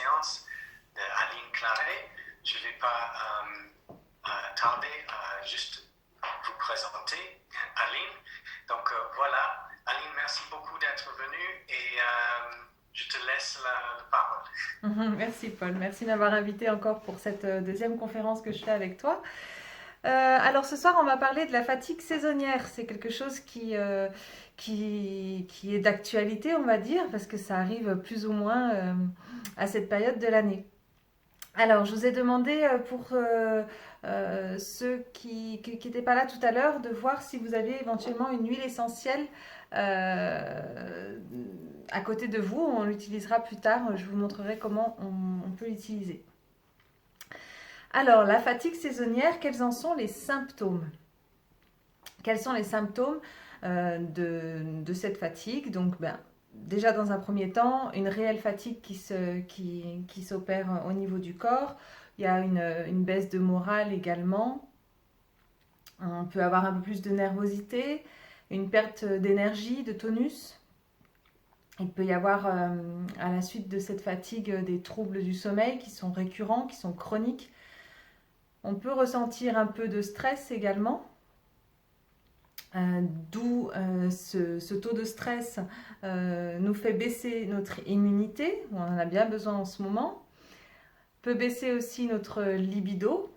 séance d'Aline Claret. Je ne vais pas tarder à juste vous présenter Aline. Donc voilà, Aline, merci beaucoup d'être venue et je te laisse la parole. Merci Paul, merci de m'avoir invité encore pour cette deuxième conférence que je fais avec toi. Alors ce soir on va parler de la fatigue saisonnière. C'est quelque chose qui est d'actualité, on va dire, parce que ça arrive plus ou moins à cette période de l'année. Alors je vous ai demandé pour ceux qui n'étaient pas là tout à l'heure de voir si vous aviez éventuellement une huile essentielle à côté de vous. On l'utilisera plus tard, je vous montrerai comment on peut l'utiliser. Alors, la fatigue saisonnière, quels en sont les symptômes? Quels sont les symptômes de cette fatigue? Donc, déjà dans un premier temps, une réelle fatigue qui s'opère au niveau du corps. Il y a une baisse de morale également. On peut avoir un peu plus de nervosité, une perte d'énergie, de tonus. Il peut y avoir à la suite de cette fatigue des troubles du sommeil qui sont récurrents, qui sont chroniques. On peut ressentir un peu de stress également, d'où ce taux de stress nous fait baisser notre immunité, on en a bien besoin en ce moment. Peut baisser aussi notre libido,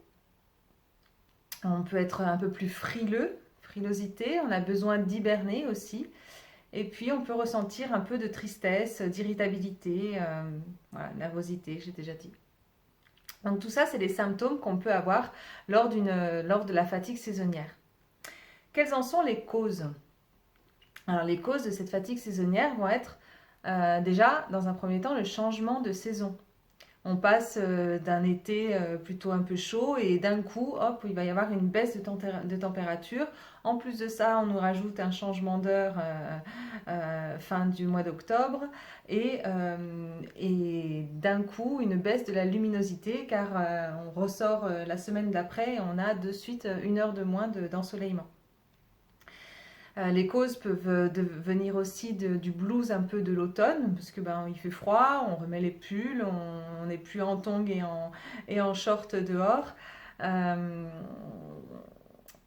on peut être un peu plus frilosité, on a besoin d'hiberner aussi. Et puis on peut ressentir un peu de tristesse, d'irritabilité, voilà, nervosité, j'ai déjà dit. Donc tout ça, c'est des symptômes qu'on peut avoir lors de la fatigue saisonnière. Quelles en sont les causes? Alors les causes de cette fatigue saisonnière vont être déjà, dans un premier temps, le changement de saison. On passe d'un été plutôt un peu chaud et d'un coup, hop, il va y avoir une baisse de température. En plus de ça, on nous rajoute un changement d'heure fin du mois d'octobre et d'un coup, une baisse de la luminosité car on ressort la semaine d'après et on a de suite une heure de moins d'ensoleillement. Les causes peuvent venir aussi du blues un peu de l'automne, parce que il fait froid, on remet les pulls, on n'est plus en tongs et en short dehors.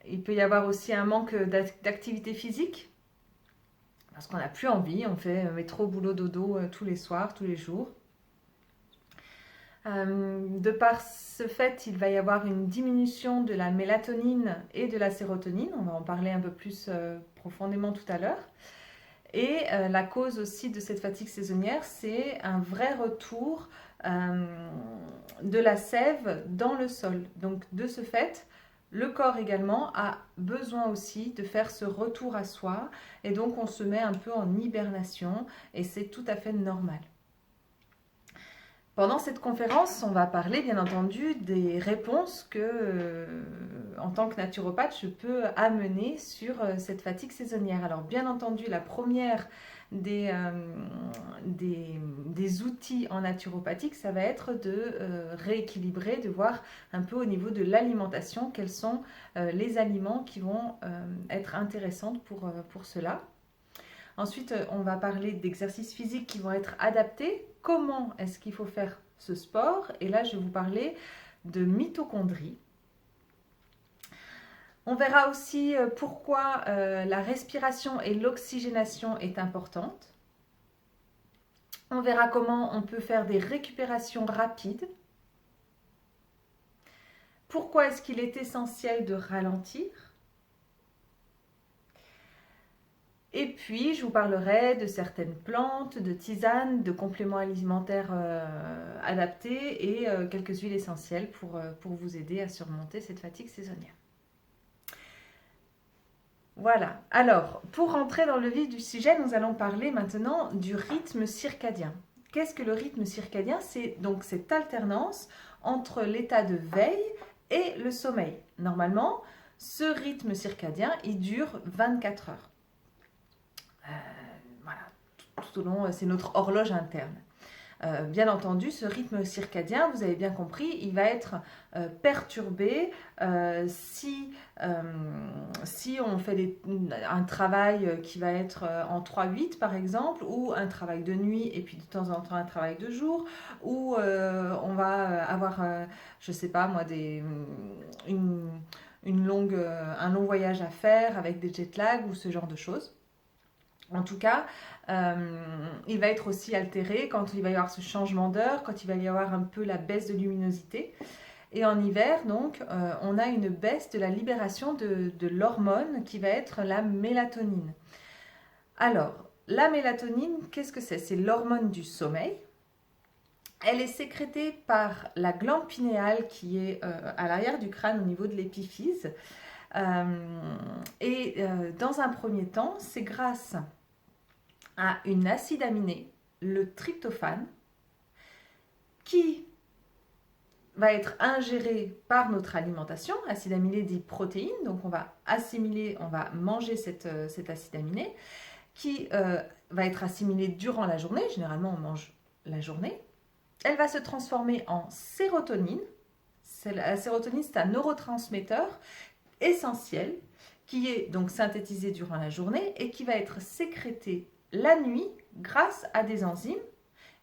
Il peut y avoir aussi un manque d'activité physique, parce qu'on n'a plus envie, on fait métro, boulot, dodo tous les soirs, tous les jours. De par ce fait, il va y avoir une diminution de la mélatonine et de la sérotonine. On va en parler un peu plus profondément tout à l'heure. Et la cause aussi de cette fatigue saisonnière, c'est un vrai retour de la sève dans le sol. Donc de ce fait, le corps également a besoin aussi de faire ce retour à soi. Et donc on se met un peu en hibernation et c'est tout à fait normal. Pendant cette conférence, on va parler bien entendu des réponses que, en tant que naturopathe, je peux amener sur cette fatigue saisonnière. Alors bien entendu, la première des outils en naturopathique, ça va être de rééquilibrer, de voir un peu au niveau de l'alimentation, quels sont les aliments qui vont être intéressants pour cela. Ensuite, on va parler d'exercices physiques qui vont être adaptés. Comment est-ce qu'il faut faire ce sport? Et là, je vais vous parler de mitochondrie. On verra aussi pourquoi la respiration et l'oxygénation est importante. On verra comment on peut faire des récupérations rapides. Pourquoi est-ce qu'il est essentiel de ralentir? Et puis, je vous parlerai de certaines plantes, de tisanes, de compléments alimentaires adaptés et quelques huiles essentielles pour vous aider à surmonter cette fatigue saisonnière. Voilà. Alors, pour rentrer dans le vif du sujet, nous allons parler maintenant du rythme circadien. Qu'est-ce que le rythme circadien? C'est donc cette alternance entre l'état de veille et le sommeil. Normalement, ce rythme circadien, il dure 24 heures. Voilà, tout au long, c'est notre horloge interne. Bien entendu, ce rythme circadien, vous avez bien compris, il va être perturbé si on fait un travail qui va être en 3-8 par exemple, ou un travail de nuit et puis de temps en temps un travail de jour, ou on va avoir, je sais pas moi, un long voyage à faire avec des jet lag ou ce genre de choses. En tout cas, il va être aussi altéré quand il va y avoir ce changement d'heure, quand il va y avoir un peu la baisse de luminosité. Et en hiver, donc, on a une baisse de la libération de l'hormone qui va être la mélatonine. Alors, la mélatonine, qu'est-ce que c'est? C'est l'hormone du sommeil. Elle est sécrétée par la glande pinéale qui est à l'arrière du crâne au niveau de l'épiphyse. Dans un premier temps, c'est grâce à une acide aminé, le tryptophane, qui va être ingéré par notre alimentation. Acide aminé dit protéine, donc on va assimiler, on va manger cet acide aminé qui va être assimilé durant la journée. Généralement, on mange la journée. Elle va se transformer en sérotonine. La sérotonine, c'est un neurotransmetteur essentiel qui est donc synthétisé durant la journée et qui va être sécrété la nuit grâce à des enzymes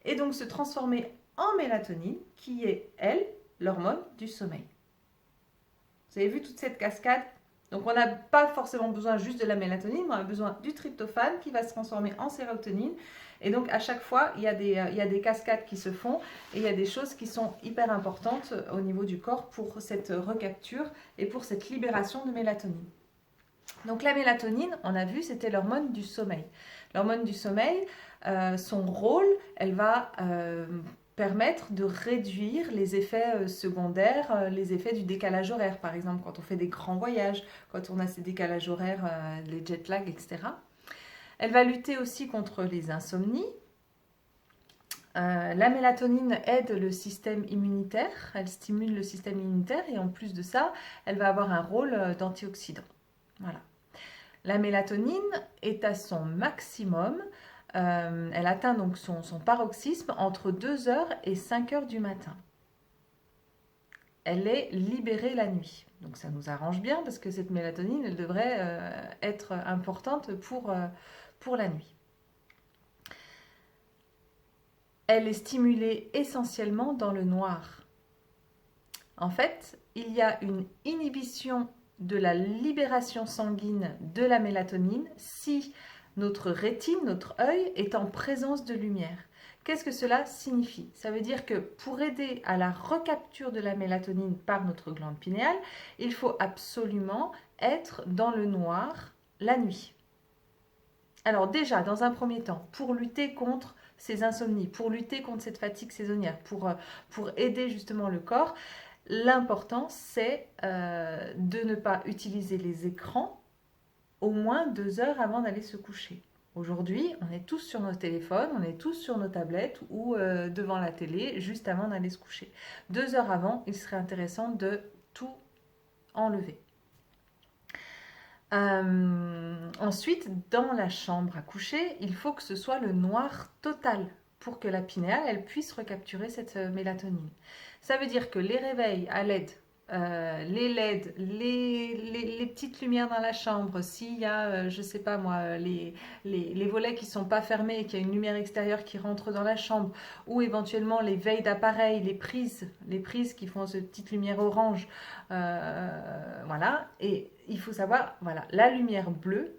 et donc se transformer en mélatonine qui est, elle, l'hormone du sommeil. Vous avez vu toute cette cascade? Donc on n'a pas forcément besoin juste de la mélatonine, on a besoin du tryptophane qui va se transformer en sérotonine. Et donc à chaque fois, il y a des cascades qui se font et il y a des choses qui sont hyper importantes au niveau du corps pour cette recapture et pour cette libération de mélatonine. Donc la mélatonine, on a vu, c'était l'hormone du sommeil. L'hormone du sommeil, son rôle, elle va permettre de réduire les effets secondaires, les effets du décalage horaire, par exemple quand on fait des grands voyages, quand on a ces décalages horaires, les jet lag, etc. Elle va lutter aussi contre les insomnies. La mélatonine aide le système immunitaire, elle stimule le système immunitaire et en plus de ça, elle va avoir un rôle d'antioxydant. Voilà. La mélatonine est à son maximum. Elle atteint donc son paroxysme entre 2h et 5h du matin. Elle est libérée la nuit. Donc ça nous arrange bien parce que cette mélatonine, elle devrait être importante pour la nuit. Elle est stimulée essentiellement dans le noir. En fait, il y a une inhibition de la libération sanguine de la mélatonine si notre rétine, notre œil, est en présence de lumière. Qu'est-ce que cela signifie? Ça veut dire que pour aider à la recapture de la mélatonine par notre glande pinéale, il faut absolument être dans le noir la nuit. Alors déjà, dans un premier temps, pour lutter contre ces insomnies, pour lutter contre cette fatigue saisonnière, pour aider justement le corps, l'important c'est de ne pas utiliser les écrans au moins 2 heures avant d'aller se coucher. Aujourd'hui, on est tous sur nos téléphones, on est tous sur nos tablettes ou devant la télé juste avant d'aller se coucher. 2 heures avant, il serait intéressant de tout enlever. Ensuite, dans la chambre à coucher, il faut que ce soit le noir total pour que la pinéale elle puisse recapturer cette mélatonine. Ça veut dire que les réveils à LED, les LED, les petites lumières dans la chambre, s'il y a, je sais pas moi, les volets qui sont pas fermés et qu'il y a une lumière extérieure qui rentre dans la chambre, ou éventuellement les veilles d'appareil, les prises qui font cette petite lumière orange, voilà. Et il faut savoir, voilà, la lumière bleue,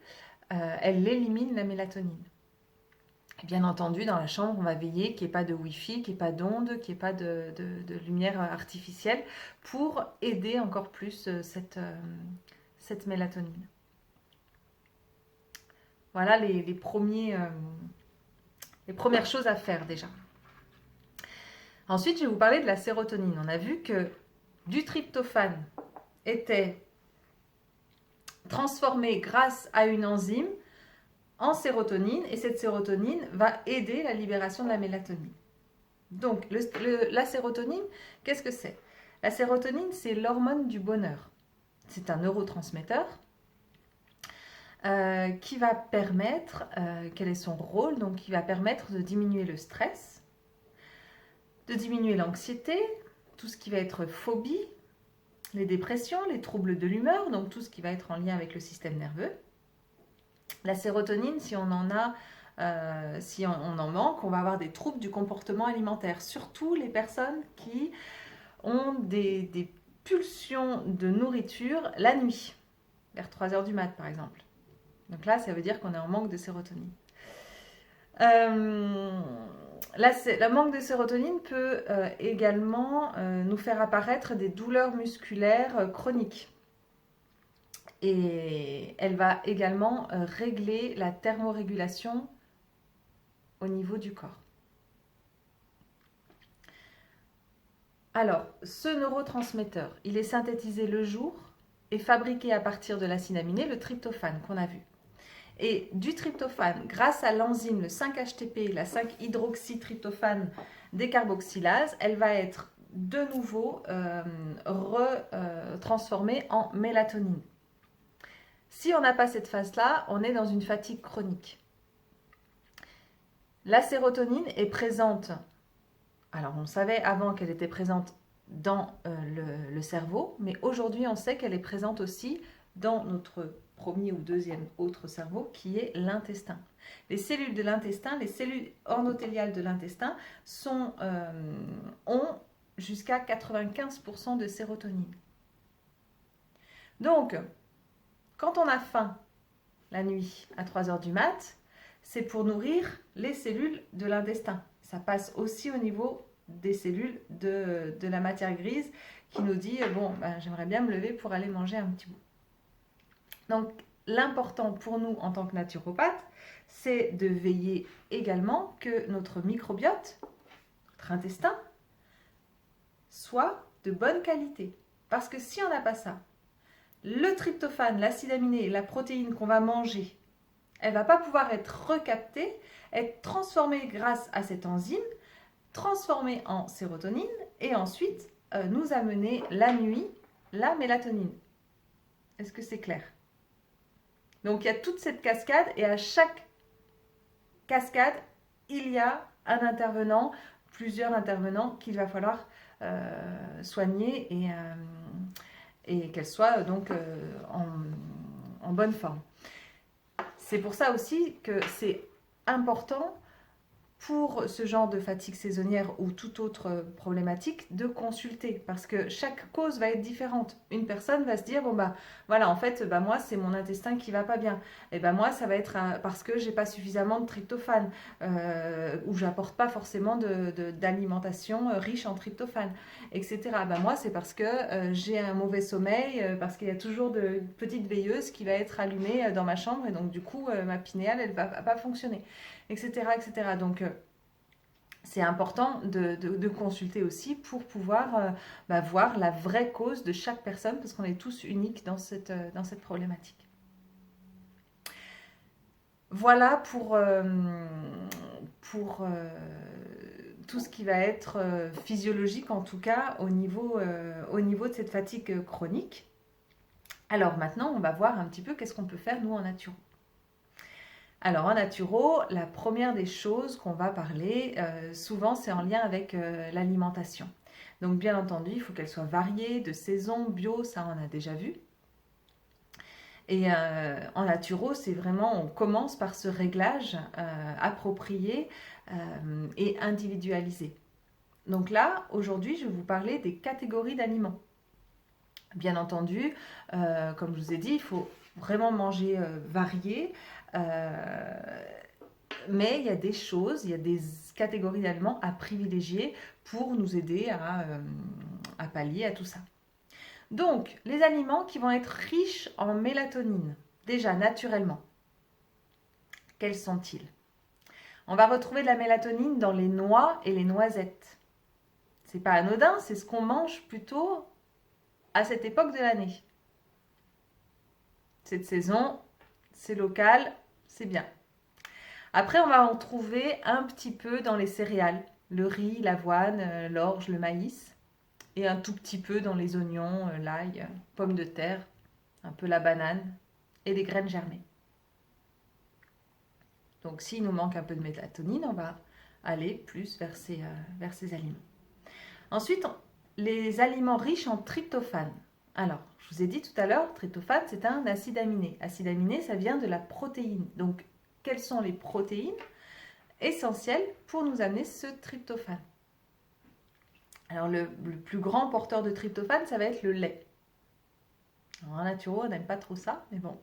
elle élimine la mélatonine. Bien entendu, dans la chambre, on va veiller qu'il n'y ait pas de Wi-Fi, qu'il n'y ait pas d'ondes, qu'il n'y ait pas de lumière artificielle pour aider encore plus cette mélatonine. Voilà les premières choses à faire déjà. Ensuite, je vais vous parler de la sérotonine. On a vu que du tryptophane était transformé grâce à une enzyme en sérotonine et cette sérotonine va aider la libération de la mélatonine. Donc la sérotonine, qu'est-ce que c'est? La sérotonine, c'est l'hormone du bonheur. C'est un neurotransmetteur qui va permettre, quel est son rôle? Donc qui va permettre de diminuer le stress, de diminuer l'anxiété, tout ce qui va être phobie, les dépressions, les troubles de l'humeur, donc tout ce qui va être en lien avec le système nerveux. La sérotonine, si on en a, si on en manque, on va avoir des troubles du comportement alimentaire, surtout les personnes qui ont des pulsions de nourriture la nuit, vers 3 heures du mat par exemple. Donc là, ça veut dire qu'on est en manque de sérotonine. Le manque de sérotonine peut également nous faire apparaître des douleurs musculaires chroniques. Et elle va également régler la thermorégulation au niveau du corps. Alors, ce neurotransmetteur, il est synthétisé le jour et fabriqué à partir de l'acide aminé, le tryptophane qu'on a vu. Et du tryptophane, grâce à l'enzyme, le 5-HTP, la 5-hydroxytryptophane décarboxylase, elle va être de nouveau transformée en mélatonine. Si on n'a pas cette phase-là, on est dans une fatigue chronique. La sérotonine est présente, alors on savait avant qu'elle était présente dans le cerveau, mais aujourd'hui on sait qu'elle est présente aussi dans notre premier ou deuxième autre cerveau qui est l'intestin. Les cellules de l'intestin, les cellules endothéliales de l'intestin ont jusqu'à 95% de sérotonine. Donc, quand on a faim la nuit à 3 heures du mat', c'est pour nourrir les cellules de l'intestin. Ça passe aussi au niveau des cellules de la matière grise qui nous dit bon, j'aimerais bien me lever pour aller manger un petit bout. Donc, l'important pour nous en tant que naturopathe, c'est de veiller également que notre microbiote, notre intestin, soit de bonne qualité. Parce que si on n'a pas ça, le tryptophane, l'acide aminé, la protéine qu'on va manger, elle ne va pas pouvoir être recaptée, être transformée grâce à cette enzyme, transformée en sérotonine et ensuite nous amener la nuit la mélatonine. Est-ce que c'est clair? Donc il y a toute cette cascade et à chaque cascade, il y a un intervenant, plusieurs intervenants qu'il va falloir soigner et qu'elles soient donc en bonne forme. C'est pour ça aussi que c'est important pour ce genre de fatigue saisonnière ou toute autre problématique de consulter parce que chaque cause va être différente. Une personne va se dire bon voilà en fait moi c'est mon intestin qui va pas bien et moi ça va être parce que j'ai pas suffisamment de tryptophane ou j'apporte pas forcément d'alimentation riche en tryptophane, etc. Moi c'est parce que j'ai un mauvais sommeil parce qu'il y a toujours de petites veilleuses qui va être allumée dans ma chambre et donc du coup ma pinéale elle va pas fonctionner, etc., etc. Donc, c'est important de consulter aussi pour pouvoir voir la vraie cause de chaque personne parce qu'on est tous uniques dans cette problématique. Voilà pour tout ce qui va être physiologique, en tout cas au niveau de cette fatigue chronique. Alors maintenant, on va voir un petit peu qu'est-ce qu'on peut faire nous en naturo. Alors en naturo, la première des choses qu'on va parler, souvent c'est en lien avec l'alimentation. Donc bien entendu, il faut qu'elle soit variée, de saison, bio, ça on a déjà vu. Et en naturo, c'est vraiment, on commence par ce réglage approprié et individualisé. Donc là, aujourd'hui, je vais vous parler des catégories d'aliments. Bien entendu, comme je vous ai dit, il faut vraiment manger varié. Mais il y a des choses, il y a des catégories d'aliments à privilégier pour nous aider à pallier à tout ça. Donc, les aliments qui vont être riches en mélatonine, déjà naturellement, quels sont-ils? On va retrouver de la mélatonine dans les noix et les noisettes. C'est pas anodin, c'est ce qu'on mange plutôt à cette époque de l'année. Cette saison, c'est local, c'est bien. Après, on va en trouver un petit peu dans les céréales. Le riz, l'avoine, l'orge, le maïs. Et un tout petit peu dans les oignons, l'ail, pommes de terre, un peu la banane et les graines germées. Donc s'il nous manque un peu de mélatonine, on va aller plus vers ces aliments. Ensuite, les aliments riches en tryptophane. Alors, je vous ai dit tout à l'heure, tryptophane, c'est un acide aminé. Acide aminé, ça vient de la protéine. Donc, quelles sont les protéines essentielles pour nous amener ce tryptophane? Alors, le plus grand porteur de tryptophane, ça va être le lait. Alors, en naturo, on n'aime pas trop ça, mais bon.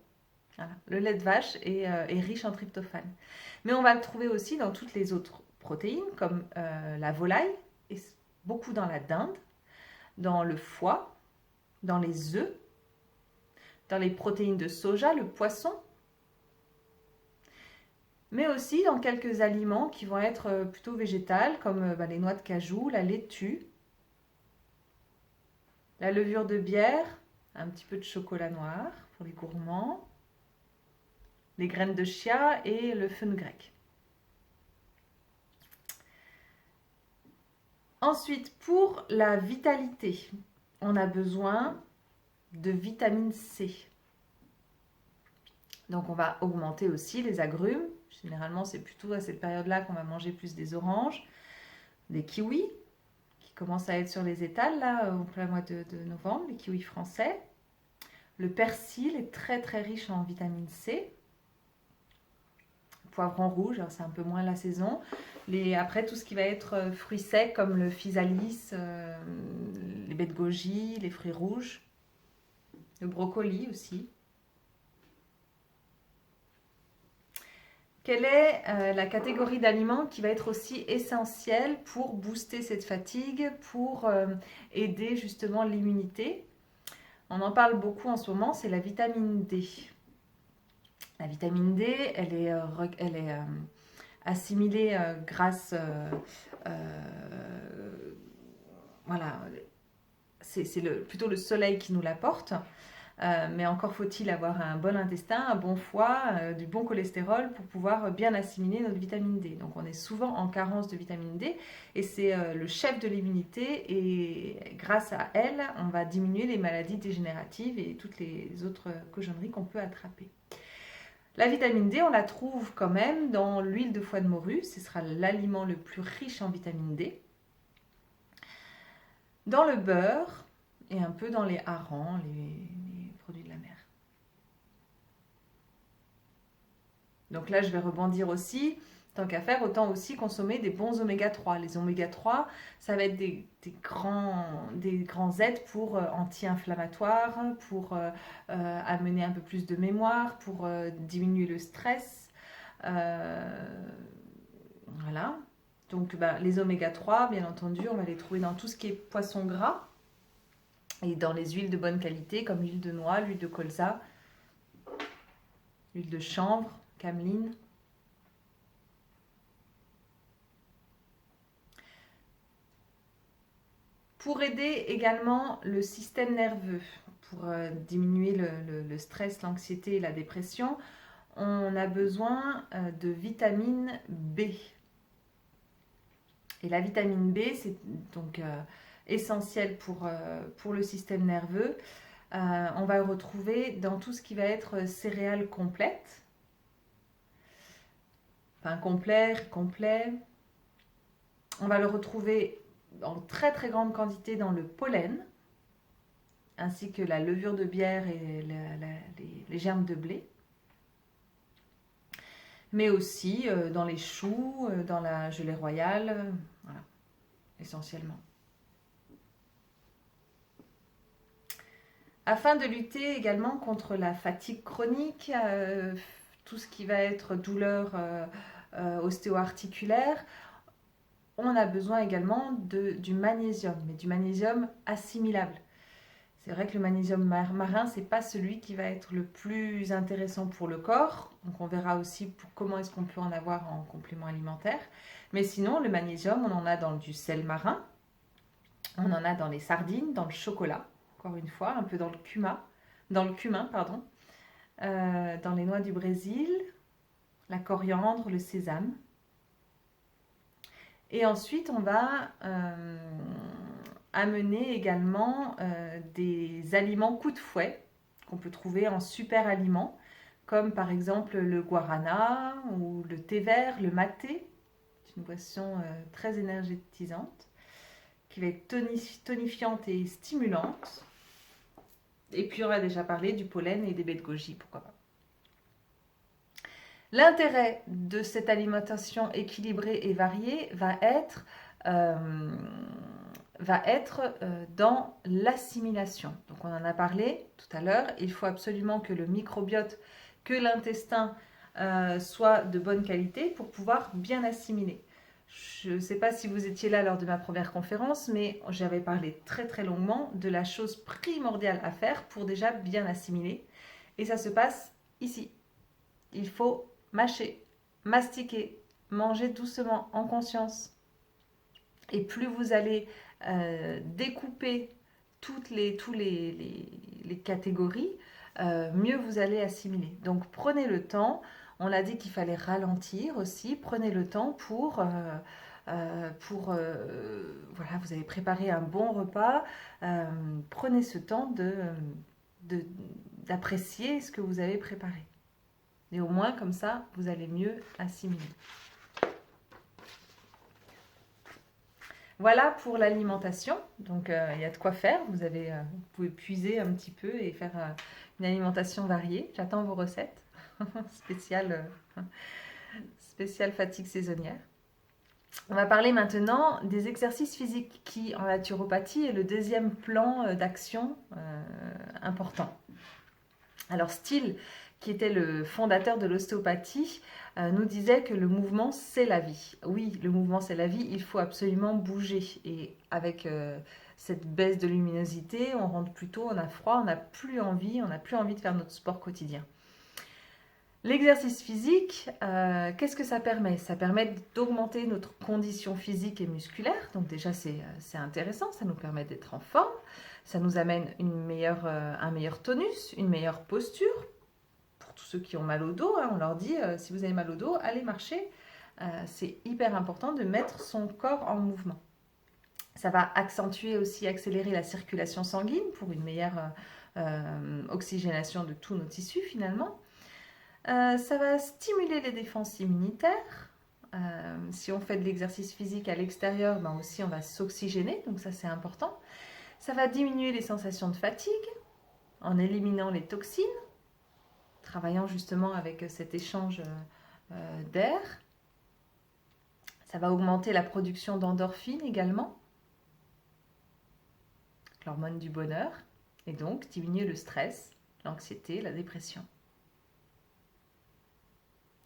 Voilà. Le lait de vache est riche en tryptophane. Mais on va le trouver aussi dans toutes les autres protéines, comme la volaille, et beaucoup dans la dinde, dans le foie, dans les œufs, dans les protéines de soja, le poisson, mais aussi dans quelques aliments qui vont être plutôt végétales, comme les noix de cajou, la laitue, la levure de bière, un petit peu de chocolat noir pour les gourmands, les graines de chia et le fenugrec. Ensuite, pour la vitalité, on a besoin de vitamine C. Donc on va augmenter aussi les agrumes. Généralement, c'est plutôt à cette période-là qu'on va manger plus des oranges, des kiwis, qui commencent à être sur les étals, là, au plein mois de novembre, les kiwis français. Le persil est très très riche en vitamine C. Le poivron rouge, c'est un peu moins la saison. Après, tout ce qui va être fruits secs, comme le physalis, les baies de goji, les fruits rouges, le brocoli aussi. Quelle est la catégorie d'aliments qui va être aussi essentielle pour booster cette fatigue, pour aider justement l'immunité? On en parle beaucoup en ce moment, c'est la vitamine D. La vitamine D, elle est assimilée grâce... voilà, c'est plutôt le soleil qui nous l'apporte. Mais encore faut-il avoir un bon intestin, un bon foie, du bon cholestérol pour pouvoir bien assimiler notre vitamine D. Donc on est souvent en carence de vitamine D et c'est le chef de l'immunité et grâce à elle, on va diminuer les maladies dégénératives et toutes les autres cochonneries qu'on peut attraper. La vitamine D, on la trouve quand même dans l'huile de foie de morue, ce sera l'aliment le plus riche en vitamine D. Dans le beurre et un peu dans les harengs, les produits de la mer. Donc là, je vais rebondir aussi. Tant qu'à faire, autant aussi consommer des bons oméga 3. Les oméga 3, ça va être des grands aides pour anti-inflammatoires, pour amener un peu plus de mémoire, pour diminuer le stress. Voilà. Donc les oméga 3, bien entendu, on va les trouver dans tout ce qui est poisson gras et dans les huiles de bonne qualité comme l'huile de noix, l'huile de colza, l'huile de chanvre, cameline. Pour aider également le système nerveux, pour diminuer le stress, l'anxiété et la dépression, on a besoin de vitamine B. Et la vitamine B, c'est donc essentiel pour le système nerveux. On va le retrouver dans tout ce qui va être céréales complètes. Pain complet. On va le retrouver en très très grande quantité dans le pollen, ainsi que la levure de bière et les germes de blé. Mais aussi dans les choux, dans la gelée royale, voilà, essentiellement. Afin de lutter également contre la fatigue chronique, tout ce qui va être douleur ostéo-articulaire, on a besoin également du magnésium, mais du magnésium assimilable. C'est vrai que le magnésium marin, ce n'est pas celui qui va être le plus intéressant pour le corps. Donc on verra aussi comment est-ce qu'on peut en avoir en complément alimentaire. Mais sinon, le magnésium, on en a dans du sel marin, on en a dans les sardines, dans le chocolat, encore une fois, un peu dans le cumin, dans les noix du Brésil, la coriandre, le sésame. Et ensuite, on va amener également des aliments coup de fouet qu'on peut trouver en super aliments, comme par exemple le guarana ou le thé vert, le maté. C'est une boisson très énergisante qui va être tonifiante et stimulante. Et puis on a déjà parlé du pollen et des baies de goji, pourquoi pas. L'intérêt de cette alimentation équilibrée et variée va être dans l'assimilation. Donc on en a parlé tout à l'heure, il faut absolument que le microbiote, que l'intestin soit de bonne qualité pour pouvoir bien assimiler. Je ne sais pas si vous étiez là lors de ma première conférence, mais j'avais parlé très très longuement de la chose primordiale à faire pour déjà bien assimiler. Et ça se passe ici. Il faut mâcher, mastiquer, manger doucement, en conscience. Et plus vous allez découper toutes les catégories, mieux vous allez assimiler. Donc prenez le temps. On a dit qu'il fallait ralentir aussi. Prenez le temps pour voilà, vous avez préparé un bon repas. Prenez ce temps d'apprécier ce que vous avez préparé. Et au moins, comme ça, vous allez mieux assimiler. Voilà pour l'alimentation. Donc, il y a de quoi faire. Vous pouvez puiser un petit peu et faire une alimentation variée. J'attends vos recettes. spéciale fatigue saisonnière. On va parler maintenant des exercices physiques qui, en naturopathie, est le deuxième plan d'action important. Alors, Steele, qui était le fondateur de l'ostéopathie, nous disait que le mouvement, c'est la vie. Oui, le mouvement, c'est la vie. Il faut absolument bouger. Et avec cette baisse de luminosité, on rentre plus tôt, on a froid, on n'a plus envie de faire notre sport quotidien. L'exercice physique, qu'est-ce que ça permet? Ça permet d'augmenter notre condition physique et musculaire. Donc déjà, c'est intéressant, ça nous permet d'être en forme. Ça nous amène un meilleur tonus, une meilleure posture. Pour tous ceux qui ont mal au dos, on leur dit, si vous avez mal au dos, allez marcher. C'est hyper important de mettre son corps en mouvement. Ça va accélérer la circulation sanguine pour une meilleure oxygénation de tous nos tissus finalement. Ça va stimuler les défenses immunitaires. Si on fait de l'exercice physique à l'extérieur, aussi on va s'oxygéner, donc ça c'est important. Ça va diminuer les sensations de fatigue en éliminant les toxines, travaillant justement avec cet échange d'air. Ça va augmenter la production d'endorphines également, l'hormone du bonheur, et donc diminuer le stress, l'anxiété, la dépression.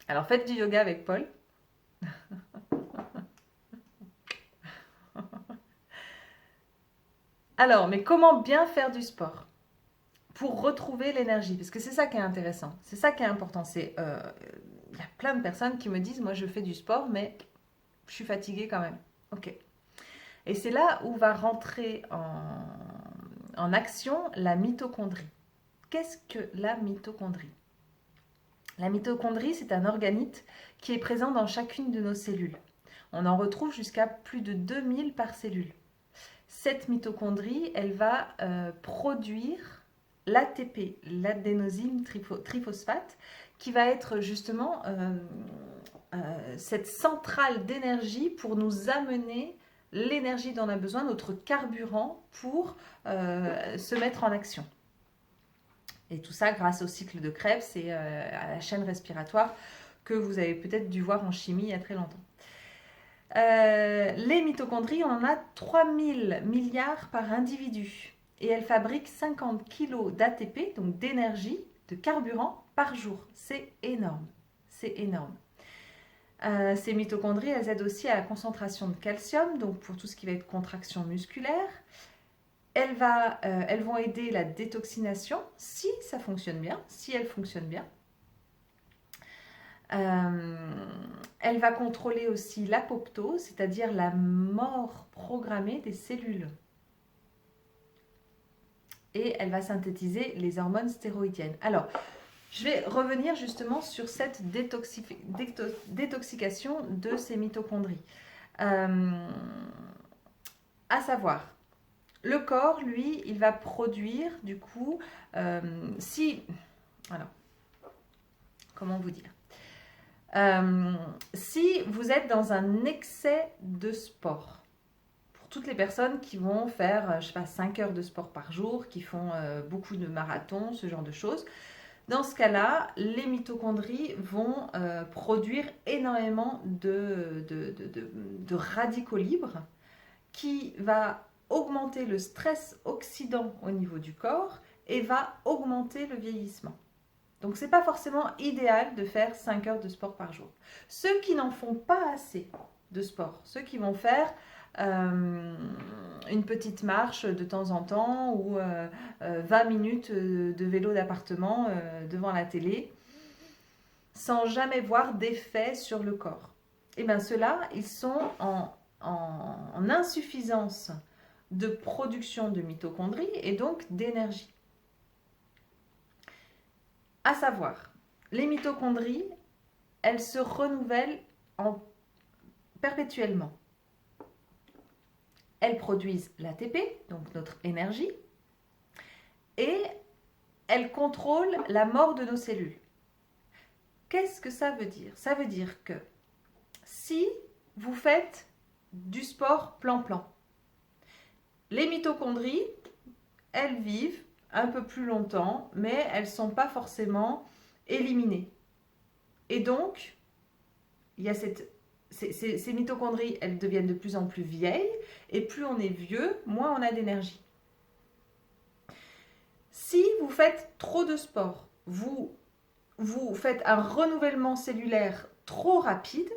Alors faites du yoga avec Paul. Alors, mais comment bien faire du sport pour retrouver l'énergie? Parce que c'est ça qui est intéressant, c'est ça qui est important. Il y a plein de personnes qui me disent, moi je fais du sport, mais je suis fatiguée quand même. Ok. Et c'est là où va rentrer en action la mitochondrie. Qu'est-ce que la mitochondrie? La mitochondrie, c'est un organite qui est présent dans chacune de nos cellules. On en retrouve jusqu'à plus de 2000 par cellule. Cette mitochondrie, elle va produire l'ATP, l'adénosine triphosphate, qui va être justement cette centrale d'énergie pour nous amener l'énergie dont on a besoin, notre carburant pour se mettre en action. Et tout ça grâce au cycle de Krebs et à la chaîne respiratoire que vous avez peut-être dû voir en chimie il y a très longtemps. Les mitochondries, on en a 3000 milliards par individu. Et elles fabriquent 50 kg d'ATP, donc d'énergie, de carburant par jour. C'est énorme. C'est énorme. Ces mitochondries, elles aident aussi à la concentration de calcium, donc pour tout ce qui va être contraction musculaire. Elles vont aider la détoxination si ça fonctionne bien, si elles fonctionnent bien. Elle va contrôler aussi l'apoptose, c'est-à-dire la mort programmée des cellules. Et elle va synthétiser les hormones stéroïdiennes. Alors, je vais revenir justement sur cette détoxication de ces mitochondries. À savoir, le corps, lui, il va produire, du coup, alors, comment vous dire? Si vous êtes dans un excès de sport, pour toutes les personnes qui vont faire, je sais pas, 5 heures de sport par jour, qui font beaucoup de marathons, ce genre de choses. Dans ce cas-là, les mitochondries vont produire énormément de radicaux libres qui va augmenter le stress oxydant au niveau du corps et va augmenter le vieillissement. Donc, ce n'est pas forcément idéal de faire 5 heures de sport par jour. Ceux qui n'en font pas assez de sport, ceux qui vont faire une petite marche de temps en temps ou 20 minutes de vélo d'appartement devant la télé, sans jamais voir d'effet sur le corps. Et bien ceux-là, ils sont en insuffisance de production de mitochondries et donc d'énergie. À savoir, les mitochondries, elles se renouvellent perpétuellement. Elles produisent l'ATP, donc notre énergie, et elles contrôlent la mort de nos cellules. Qu'est-ce que ça veut dire? Ça veut dire que si vous faites du sport plan-plan, les mitochondries, elles vivent un peu plus longtemps, mais elles ne sont pas forcément éliminées. Et donc, il y a ces mitochondries, elles deviennent de plus en plus vieilles, et plus on est vieux, moins on a d'énergie. Si vous faites trop de sport, vous faites un renouvellement cellulaire trop rapide,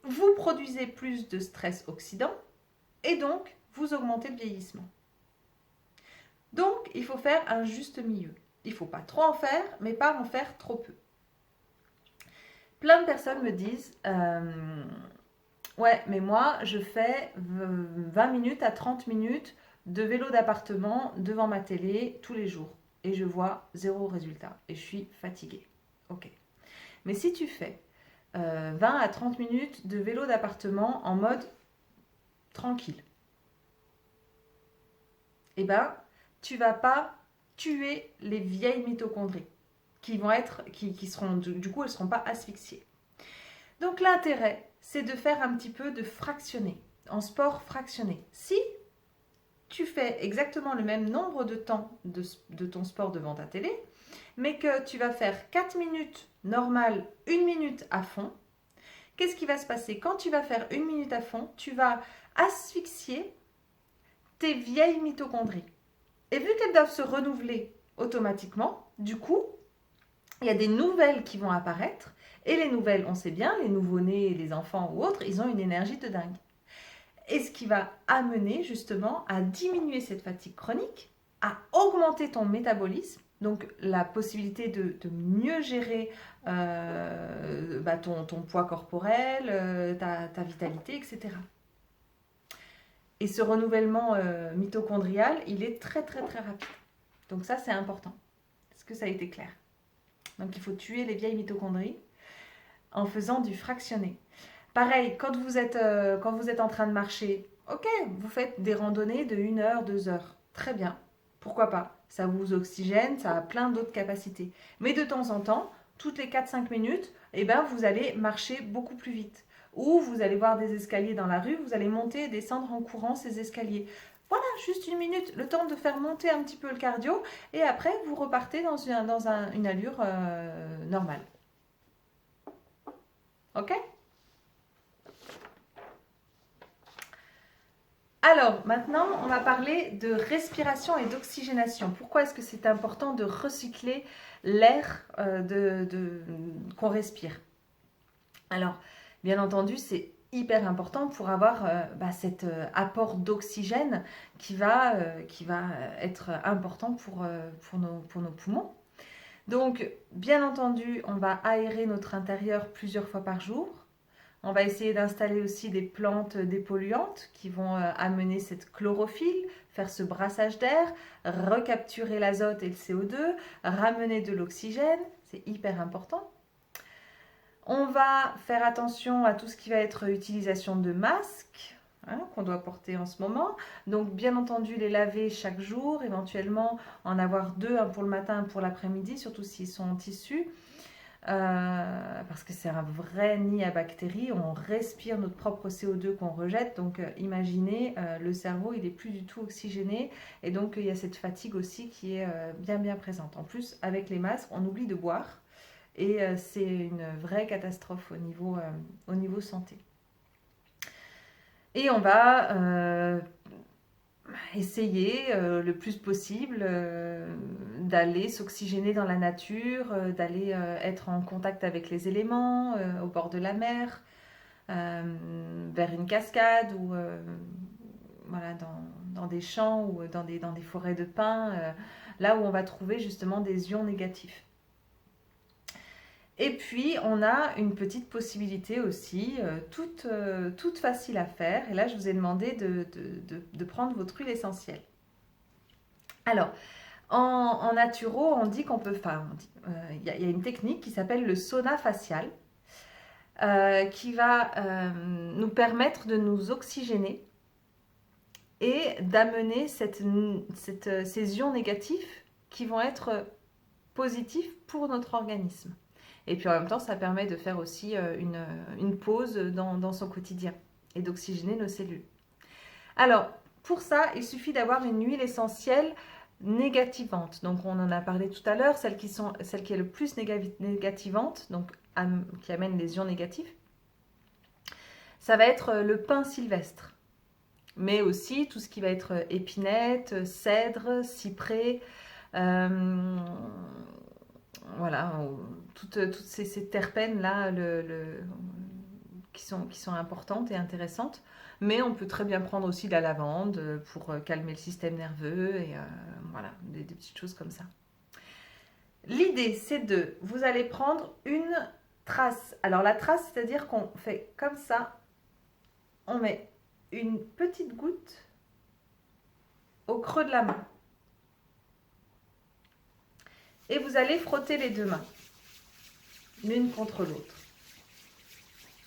vous produisez plus de stress oxydant, et donc vous augmentez le vieillissement. Donc, il faut faire un juste milieu. Il ne faut pas trop en faire, mais pas en faire trop peu. Plein de personnes me disent ouais, mais moi, je fais 20 minutes à 30 minutes de vélo d'appartement devant ma télé tous les jours. Et je vois 0 résultat. Et je suis fatiguée. Ok. Mais si tu fais 20 à 30 minutes de vélo d'appartement en mode tranquille, eh ben, tu vas pas tuer les vieilles mitochondries qui seront, du coup, elles ne seront pas asphyxiées. Donc l'intérêt, c'est de faire un petit peu de fractionné, en sport fractionné. Si tu fais exactement le même nombre de temps de ton sport devant ta télé, mais que tu vas faire 4 minutes normales, 1 minute à fond, qu'est-ce qui va se passer? Quand tu vas faire 1 minute à fond, tu vas asphyxier tes vieilles mitochondries. Et vu qu'elles doivent se renouveler automatiquement, du coup, il y a des nouvelles qui vont apparaître. Et les nouvelles, on sait bien, les nouveau-nés, les enfants ou autres, ils ont une énergie de dingue. Et ce qui va amener justement à diminuer cette fatigue chronique, à augmenter ton métabolisme, donc la possibilité de mieux gérer ton poids corporel, ta vitalité, etc. Et ce renouvellement mitochondrial, il est très très très rapide. Donc ça, c'est important. Est-ce que ça a été clair? Donc il faut tuer les vieilles mitochondries en faisant du fractionné. Pareil, quand vous êtes en train de marcher, ok, vous faites des randonnées de 1 heure, 2 heures. Très bien, pourquoi pas? Ça vous oxygène, ça a plein d'autres capacités. Mais de temps en temps, toutes les 4-5 minutes, eh ben, vous allez marcher beaucoup plus vite. Ou vous allez voir des escaliers dans la rue, vous allez monter et descendre en courant ces escaliers. Voilà, juste 1 minute, le temps de faire monter un petit peu le cardio, et après, vous repartez dans une allure normale. Ok? Alors, maintenant, on va parler de respiration et d'oxygénation. Pourquoi est-ce que c'est important de recycler l'air qu'on respire? Alors, bien entendu, c'est hyper important pour avoir cet apport d'oxygène qui va être important pour nos poumons. Donc, bien entendu, on va aérer notre intérieur plusieurs fois par jour. On va essayer d'installer aussi des plantes dépolluantes qui vont amener cette chlorophylle, faire ce brassage d'air, recapturer l'azote et le CO2, ramener de l'oxygène, c'est hyper important. On va faire attention à tout ce qui va être utilisation de masques qu'on doit porter en ce moment. Donc bien entendu les laver chaque jour, éventuellement en avoir 2, un pour le matin, un pour l'après-midi, surtout s'ils sont en tissu. parce que c'est un vrai nid à bactéries. On respire notre propre CO2 qu'on rejette. Donc imaginez, le cerveau, il n'est plus du tout oxygéné. Et donc il y a cette fatigue aussi qui est bien présente. En plus, avec les masques, on oublie de boire. Et c'est une vraie catastrophe au niveau santé. Et on va essayer le plus possible d'aller s'oxygéner dans la nature, d'aller être en contact avec les éléments, au bord de la mer, vers une cascade ou voilà, dans des champs ou dans des forêts de pins, là où on va trouver justement des ions négatifs. Et puis, on a une petite possibilité aussi, toute facile à faire. Et là, je vous ai demandé de prendre votre huile essentielle. Alors, en naturo, on dit qu'on peut... Enfin, il y a une technique qui s'appelle le sauna facial, qui va nous permettre de nous oxygéner et d'amener ces ions négatifs qui vont être positifs pour notre organisme. Et puis en même temps, ça permet de faire aussi une pause dans son quotidien et d'oxygéner nos cellules. Alors, pour ça, il suffit d'avoir une huile essentielle négativante. Donc, on en a parlé tout à l'heure, celle qui est le plus négativante, donc qui amène les ions négatifs. Ça va être le pin sylvestre, mais aussi tout ce qui va être épinette, cèdre, cyprès, voilà, toutes ces terpènes-là qui sont importantes et intéressantes. Mais on peut très bien prendre aussi de la lavande pour calmer le système nerveux et voilà, des petites choses comme ça. L'idée, c'est vous allez prendre une trace. Alors la trace, c'est-à-dire qu'on fait comme ça, on met une petite goutte au creux de la main. Et vous allez frotter les deux mains, l'une contre l'autre.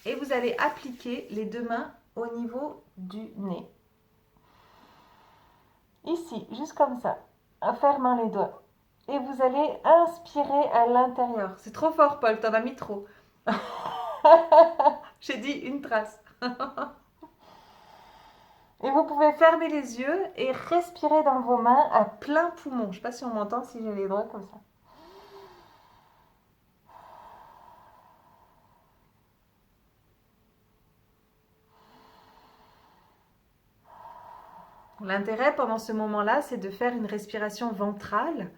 Et vous allez appliquer les deux mains au niveau du nez. Ici, juste comme ça, en fermant les doigts. Et vous allez inspirer à l'intérieur. C'est trop fort, Paul, t'en as mis trop. J'ai dit une trace. Et vous pouvez fermer les yeux et respirer dans vos mains à plein poumon. Je ne sais pas si on m'entend, si j'ai les doigts comme ça. L'intérêt pendant ce moment-là, c'est de faire une respiration ventrale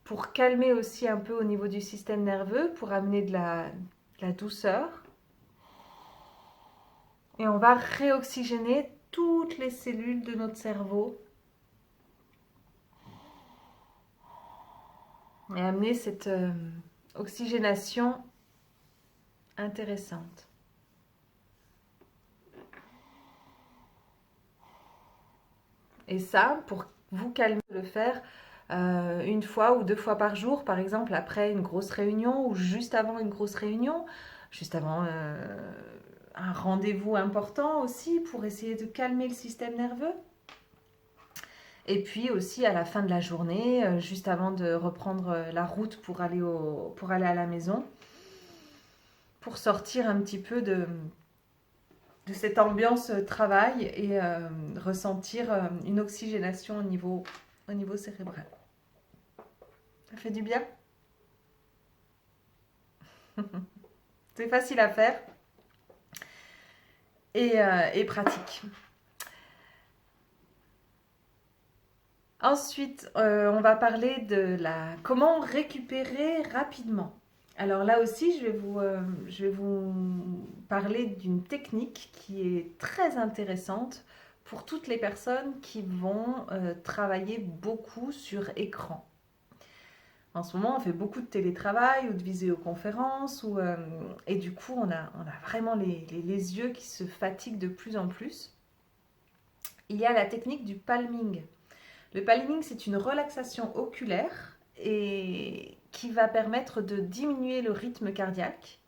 pour calmer aussi un peu au niveau du système nerveux, pour amener de la douceur. Et on va réoxygéner toutes les cellules de notre cerveau et amener cette oxygénation intéressante. Et ça, pour vous calmer, le faire une fois ou deux fois par jour, par exemple après une grosse réunion ou juste avant une grosse réunion, juste avant un rendez-vous important aussi pour essayer de calmer le système nerveux. Et puis aussi à la fin de la journée, juste avant de reprendre la route pour aller à la maison, pour sortir un petit peu de cette ambiance travail et ressentir une oxygénation au niveau cérébral. Ça fait du bien. C'est facile à faire et pratique. Ensuite, on va parler de comment récupérer rapidement. Alors là aussi, je vais vous parler d'une technique qui est très intéressante pour toutes les personnes qui vont travailler beaucoup sur écran. En ce moment, on fait beaucoup de télétravail ou de visioconférence et du coup, on a vraiment les yeux qui se fatiguent de plus en plus. Il y a la technique du palming. Le palming, c'est une relaxation oculaire et qui va permettre de diminuer le rythme cardiaque,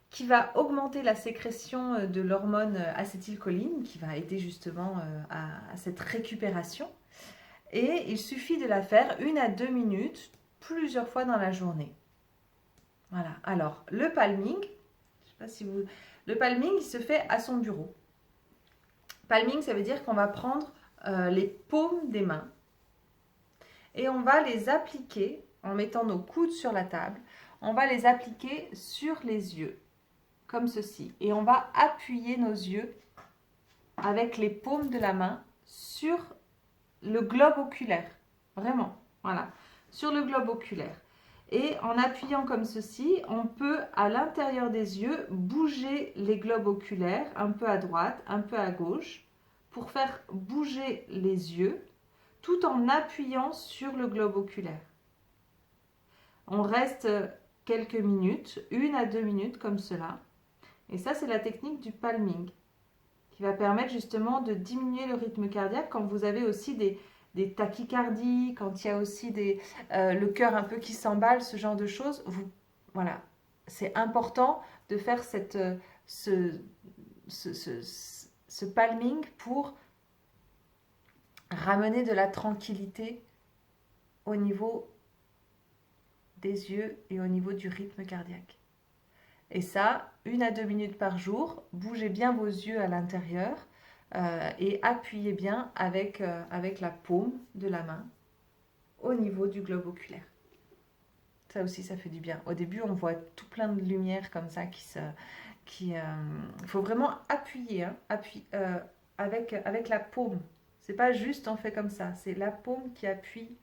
qui va augmenter la sécrétion de l'hormone acétylcholine, qui va aider justement à cette récupération. Et il suffit de la faire 1 à 2 minutes, plusieurs fois dans la journée. Voilà. Alors, le palming, je sais pas si vous... Le palming, il se fait à son bureau. Palming, ça veut dire qu'on va prendre les paumes des mains et on va les appliquer en mettant nos coudes sur la table. On va les appliquer sur les yeux, comme ceci. Et on va appuyer nos yeux avec les paumes de la main sur le globe oculaire. Vraiment, voilà, sur le globe oculaire. Et en appuyant comme ceci, on peut à l'intérieur des yeux bouger les globes oculaires, un peu à droite, un peu à gauche, pour faire bouger les yeux tout en appuyant sur le globe oculaire. On reste quelques minutes, 1 à 2 minutes comme cela. Et ça, c'est la technique du palming qui va permettre justement de diminuer le rythme cardiaque quand vous avez aussi des tachycardies, quand il y a aussi le cœur un peu qui s'emballe, ce genre de choses. Voilà, c'est important de faire ce palming pour ramener de la tranquillité au niveau des yeux et au niveau du rythme cardiaque. Et ça, 1 à 2 minutes par jour, bougez bien vos yeux à l'intérieur et appuyez bien avec la paume de la main au niveau du globe oculaire. Ça aussi, ça fait du bien. Au début, on voit tout plein de lumière comme ça il faut vraiment appuyer avec la paume. C'est pas juste on fait comme ça, c'est la paume qui appuie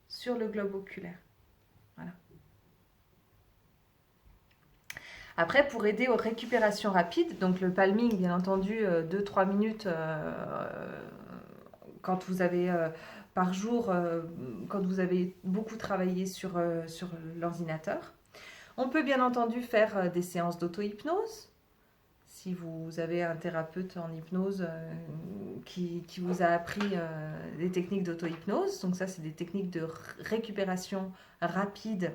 sur le globe oculaire. Voilà. Après, pour aider aux récupérations rapides, donc le palming, bien entendu, 2-3 minutes quand vous avez par jour, quand vous avez beaucoup travaillé sur l'ordinateur. On peut bien entendu faire des séances d'auto-hypnose. Si vous avez un thérapeute en hypnose qui vous a appris des techniques d'auto-hypnose, donc ça c'est des techniques de récupération rapide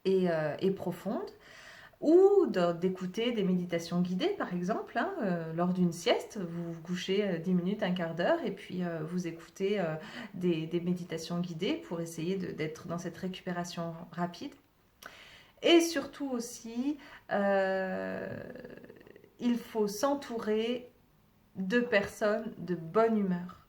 et profonde, ou d'écouter des méditations guidées par exemple, lors d'une sieste, vous vous couchez 10 minutes, un quart d'heure et puis vous écoutez des méditations guidées pour essayer d'être dans cette récupération rapide. Et surtout aussi, il faut s'entourer de personnes de bonne humeur.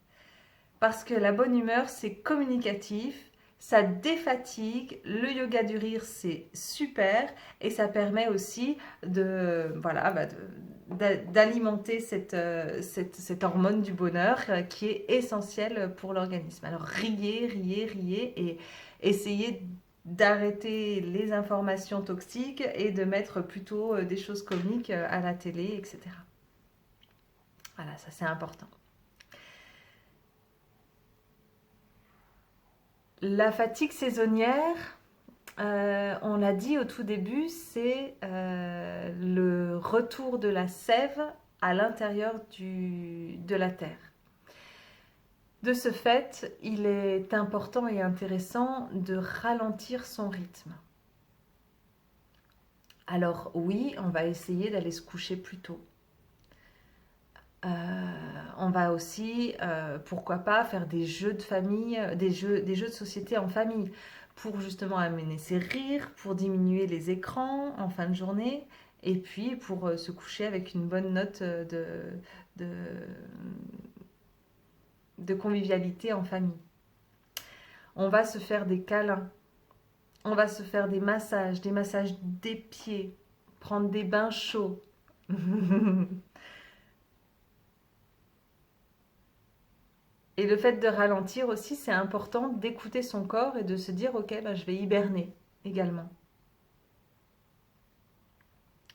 Parce que la bonne humeur, c'est communicatif, ça défatigue, le yoga du rire, c'est super, et ça permet aussi d'alimenter cette hormone du bonheur qui est essentielle pour l'organisme. Alors riez, riez, riez, et essayez d'arrêter les informations toxiques et de mettre plutôt des choses comiques à la télé, etc. Voilà, ça c'est important. La fatigue saisonnière, on l'a dit au tout début, c'est le retour de la sève à l'intérieur de la terre. De ce fait, il est important et intéressant de ralentir son rythme. Alors oui, on va essayer d'aller se coucher plus tôt. On va aussi, pourquoi pas, faire des jeux de famille, des jeux de société en famille, pour justement amener ses rires, pour diminuer les écrans en fin de journée, et puis pour se coucher avec une bonne note de convivialité en famille. On va se faire des câlins, on va se faire des massages des pieds, prendre des bains chauds. Et le fait de ralentir aussi, c'est important d'écouter son corps et de se dire « Ok, je vais hiberner également ».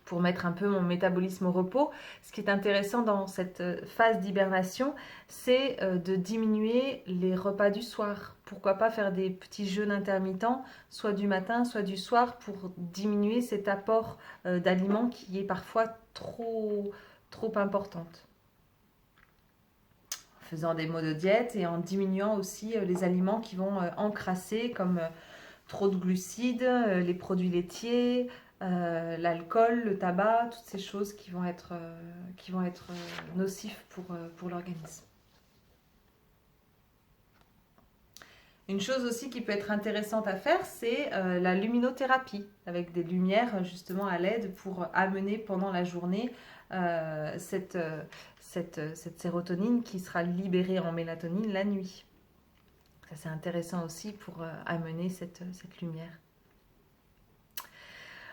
Pour mettre un peu mon métabolisme au repos. Ce qui est intéressant dans cette phase d'hibernation, c'est de diminuer les repas du soir. Pourquoi pas faire des petits jeûnes intermittents, soit du matin, soit du soir, pour diminuer cet apport d'aliments qui est parfois trop importante. En faisant des monodiètes et en diminuant aussi les aliments qui vont encrasser, comme trop de glucides, les produits laitiers, l'alcool, le tabac, toutes ces choses qui vont être nocifs pour l'organisme. Une chose aussi qui peut être intéressante à faire, c'est la luminothérapie, avec des lumières justement à LED pour amener pendant la journée cette sérotonine qui sera libérée en mélatonine la nuit. Ça, c'est intéressant aussi pour amener cette lumière.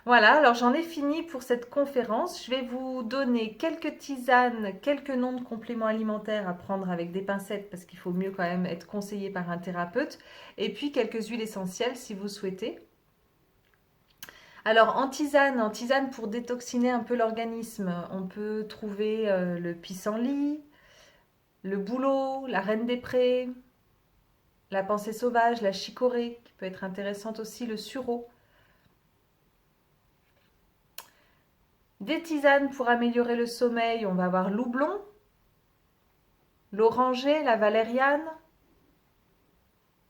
Voilà, alors j'en ai fini pour cette conférence. Je vais vous donner quelques tisanes, quelques noms de compléments alimentaires à prendre avec des pincettes parce qu'il faut mieux quand même être conseillé par un thérapeute. Et puis quelques huiles essentielles si vous souhaitez. Alors en tisane pour détoxiner un peu l'organisme, on peut trouver le pissenlit, le bouleau, la reine des prés, la pensée sauvage, la chicorée qui peut être intéressante aussi, le sureau. Des tisanes pour améliorer le sommeil, on va avoir l'houblon, l'oranger, la valériane,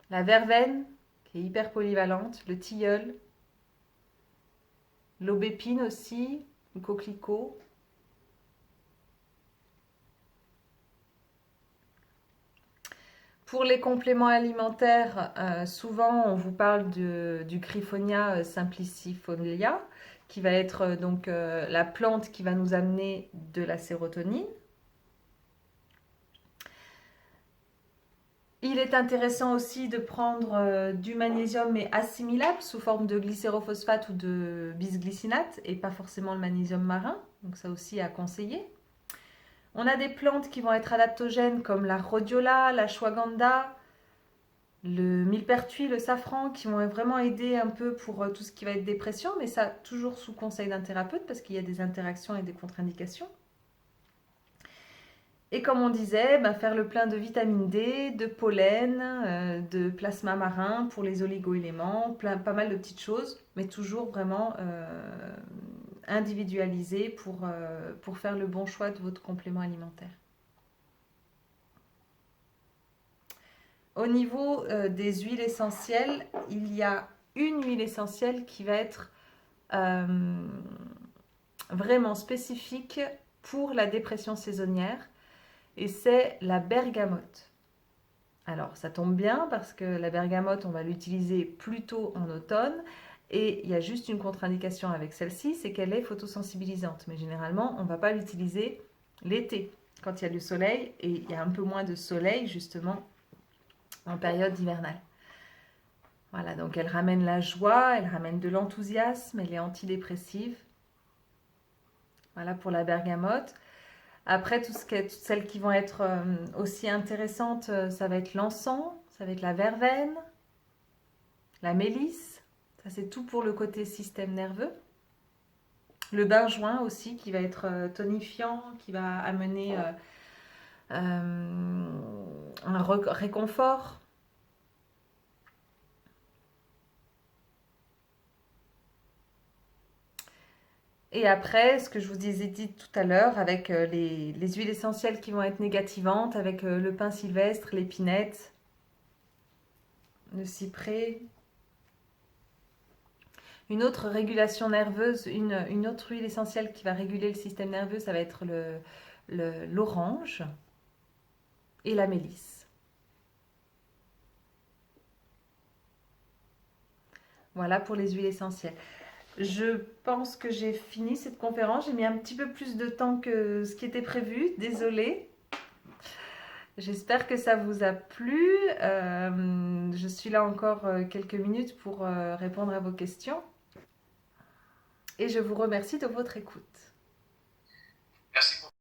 la verveine, qui est hyper polyvalente, le tilleul, l'aubépine aussi, le coquelicot. Pour les compléments alimentaires, souvent on vous parle du Griffonia simplicifolia, qui va être donc la plante qui va nous amener de la sérotonine. Il est intéressant aussi de prendre du magnésium mais assimilable sous forme de glycérophosphate ou de bisglycinate et pas forcément le magnésium marin, donc ça aussi à conseiller. On a des plantes qui vont être adaptogènes comme la rhodiola, la ashwagandha, le millepertuis, le safran qui vont vraiment aider un peu pour tout ce qui va être dépression, mais ça toujours sous conseil d'un thérapeute parce qu'il y a des interactions et des contre-indications. Et comme on disait, faire le plein de vitamine D, de pollen, de plasma marin pour les oligo-éléments, pas mal de petites choses, mais toujours vraiment individualisé pour faire le bon choix de votre complément alimentaire. Au niveau des huiles essentielles, il y a une huile essentielle qui va être vraiment spécifique pour la dépression saisonnière et c'est la bergamote. Alors ça tombe bien parce que la bergamote on va l'utiliser plutôt en automne et il y a juste une contre-indication avec celle-ci, c'est qu'elle est photosensibilisante, mais généralement on ne va pas l'utiliser l'été quand il y a du soleil et il y a un peu moins de soleil justement en période hivernale. Voilà, donc elle ramène la joie, elle ramène de l'enthousiasme, elle est antidépressive. Voilà pour la bergamote. Après, toutes celles qui vont être aussi intéressantes, ça va être l'encens, ça va être la verveine, la mélisse. Ça, c'est tout pour le côté système nerveux. Le benjoin aussi, qui va être tonifiant, qui va amener un réconfort. Et après, ce que je vous ai dit tout à l'heure, avec les huiles essentielles qui vont être négativantes, avec le pin sylvestre, l'épinette, le cyprès. Une autre régulation nerveuse, une autre huile essentielle qui va réguler le système nerveux, ça va être l'orange et la mélisse. Voilà pour les huiles essentielles. Je pense que j'ai fini cette conférence. J'ai mis un petit peu plus de temps que ce qui était prévu. Désolée. J'espère que ça vous a plu. Je suis là encore quelques minutes pour répondre à vos questions. Et je vous remercie de votre écoute.